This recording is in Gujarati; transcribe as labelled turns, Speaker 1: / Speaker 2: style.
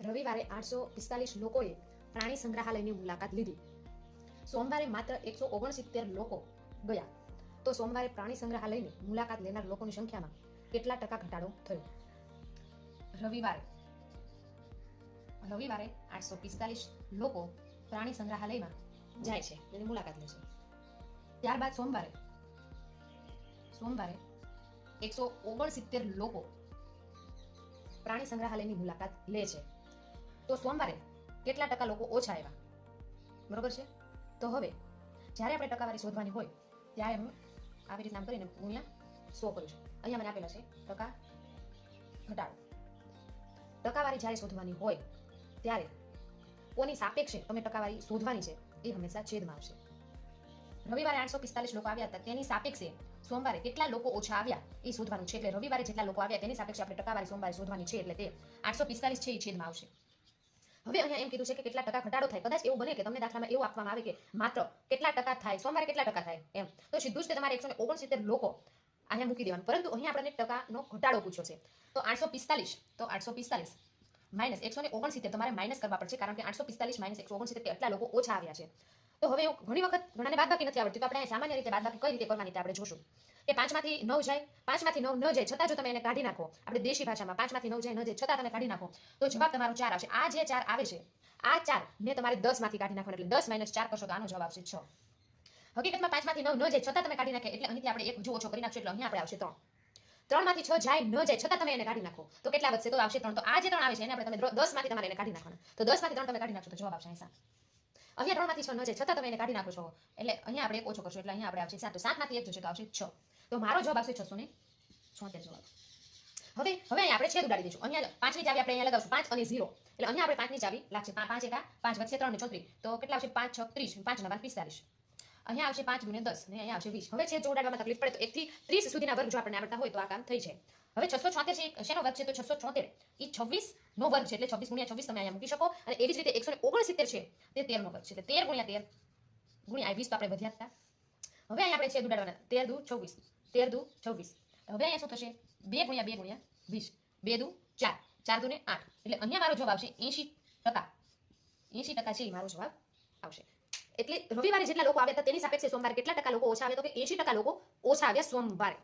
Speaker 1: રવિવારે 845 લોકોએ પ્રાણી સંગ્રહાલયની મુલાકાત લીધી. સોમવારે માત્ર 169 લોકો ગયા. તો સોમવારે પ્રાણી સંગ્રહાલયની મુલાકાત લેનાર લોકોની સંખ્યામાં કેટલા ટકા ઘટાડો થયો? રવિવારે 845 લોકો પ્રાણી સંગ્રહાલયમાં જાય છે, એની મુલાકાત લે છે. ત્યારબાદ સોમવારે 169 લોકો પ્રાણી સંગ્રહાલયની મુલાકાત લે છે. તો સોમવારે કેટલા ટકા લોકો ઓછા આવ્યા? બરોબર છે. તો હવે જ્યારે આપણે ટકાવારી શોધવાની હોય ત્યારે હું આવી રીતે નામ કરીને ગુણ્યા 100 કરું છું. અહીંયા મને આપેલા છે ટકા ઘટાડો. ટકાવારી જ્યારે શોધવાની હોય ત્યારે કોની સાપેક્ષે તમે ટકાવારી શોધવાની છે એ હંમેશા છેદમાં આવશે. રવિવારે 845 લોકો આવ્યા હતા, તેની સાપેક્ષે સોમવારે કેટલા લોકો ઓછા આવ્યા એ શોધવાનું છે. એટલે રવિવારે જેટલા લોકો આવ્યા તેની સાપેક્ષે આપણે ટકાવારી સોમવારે શોધવાની છે, એટલે તે 845 છે એ છેદમાં આવશે. હવે અહીંયા એમ કીધું છે કે કેટલા ટકા ઘટાડો થાય. કદાચ એવું બને કે તમને દાખલામાં એવું આપવામાં આવે કે માત્ર કેટલા ટકા થાય, સોમવારે કેટલા ટકા થાય એમ, તો સીધું જ તે તમારે 169 લોકો અહીંયા મૂકી દેવાનું. પરંતુ અહીંયા આપણને ટકાનો ઘટાડો પૂછ્યો છે. તો 845 માઇનસ 169 તમારે માઇનસ કરવા પડશે, કારણ કે 845 માઇનસ 169 એટલા લોકો ઓછા આવ્યા છે. તો હવે એવું ઘણી વખત ઘણાને બાદબાકી નથી આવડતી, તો આપણે સામાન્ય રીતે બાદબાકી કઈ રીતે કરવાની આપણે જોશું કે 5 માંથી 9 જાય, 5 માંથી 9 ન જાય છતાં જો તમે એને કાઢી નાખો, આપણે દેશી ભાષામાં 5 માંથી 9 જાય ન જાય છતાં તમે કાઢી નાખો તો જવાબ તમારો 4 આવશે. આ જે 4 આવે છે, આ 4 ને તમારે 10 માંથી કાઢી નાખવાનો, એટલે 10 માઇનસ 4 કરશો તો આનો જવાબ આવશે 6. હકીકતમાં 5 માંથી 9 ન જાય છતાં તમે કાઢી નાખે એટલે અહીંથી આપણે 1 હજુ ઓછો કરી નાખશું, એટલે અહીંયા આપણે આવશે 3. 3 માંથી 6 જાય ન જાય છતાં તમે એને કાઢી નાખો તો કેટલા વધશે? તો આવશે 3. તો આ જે 3 આવે છે એને આપણે તમે 10 માંથી તમારે એને કાઢી નાખવાના. તો 10 માંથી 3 તમે કાઢી નાખશો તો જવાબ આવશે 7. અહીંયા 3 માંથી 6 ન જાય છતાં તમે એને કાઢી નાખો છો, એટલે અહીંયા આપણે 1 ઓછો કરશું, એટલે અહીંયા આપણે આવશે 7. તો 7 માંથી 1 જશે તો આવશે 6. તો મારો જવાબ આવશે 676 જવાબ. હવે અહીંયા આપણે છેદ ઉડાડી દઈશું. અહીંયા 5 ની ચાવી આપણે અહીંયા લગાવશું, 5 અને 0, એટલે અહીંયા આપણે 5 ની ચાવી લાગશે. 5 એકા 5 વધશે 3 ને 34, તો કેટલા આવશે? 5 6 30, 5 9 45. અહીંયા આવશે 5 ગુણ્યા 10 ને અહીંયા આવશે 20. હવે છેદ ઉડાડવામાં તકલીફ પડે તો 1 થી 30 સુધીના વર્ગ જો આપણને આવડતા હોય તો આ કામ થઈ જાય. હવે 676 છે શેનો વર્ગ છે? તો 676 એ 26 નો વર્ગ છે, એટલે 26 ગુણ્યા 24 તમે અહીંયા મૂકી શકો. અને એવી જ રીતે 169 છે તે 13 નો વર્ગ છે, એટલે 13 ગુણ્યા 13 ગુણ્યા 20 તો આપણે વધ્યા હતા. હવે અહીંયા આપણે છેદ ઉડાડવાના. 13 દુ 24, 13 દુ 26. હવે અહીંયા શું થશે? 2 ગુણ્યા 2 ગુણ્યા 20, 2 દુ 4, 4 દુ ને 8, એટલે અહીંયા મારો જવાબ આવશે 80%. 80% છે એ મારો જવાબ આવશે. એટલે રવિવારે જેટલા લોકો આવ્યા હતા તેની સાપેક્ષે સોમવારે કેટલા ટકા લોકો ઓછા આવ્યા? તો કે 80% લોકો ઓછા આવ્યા સોમવારે.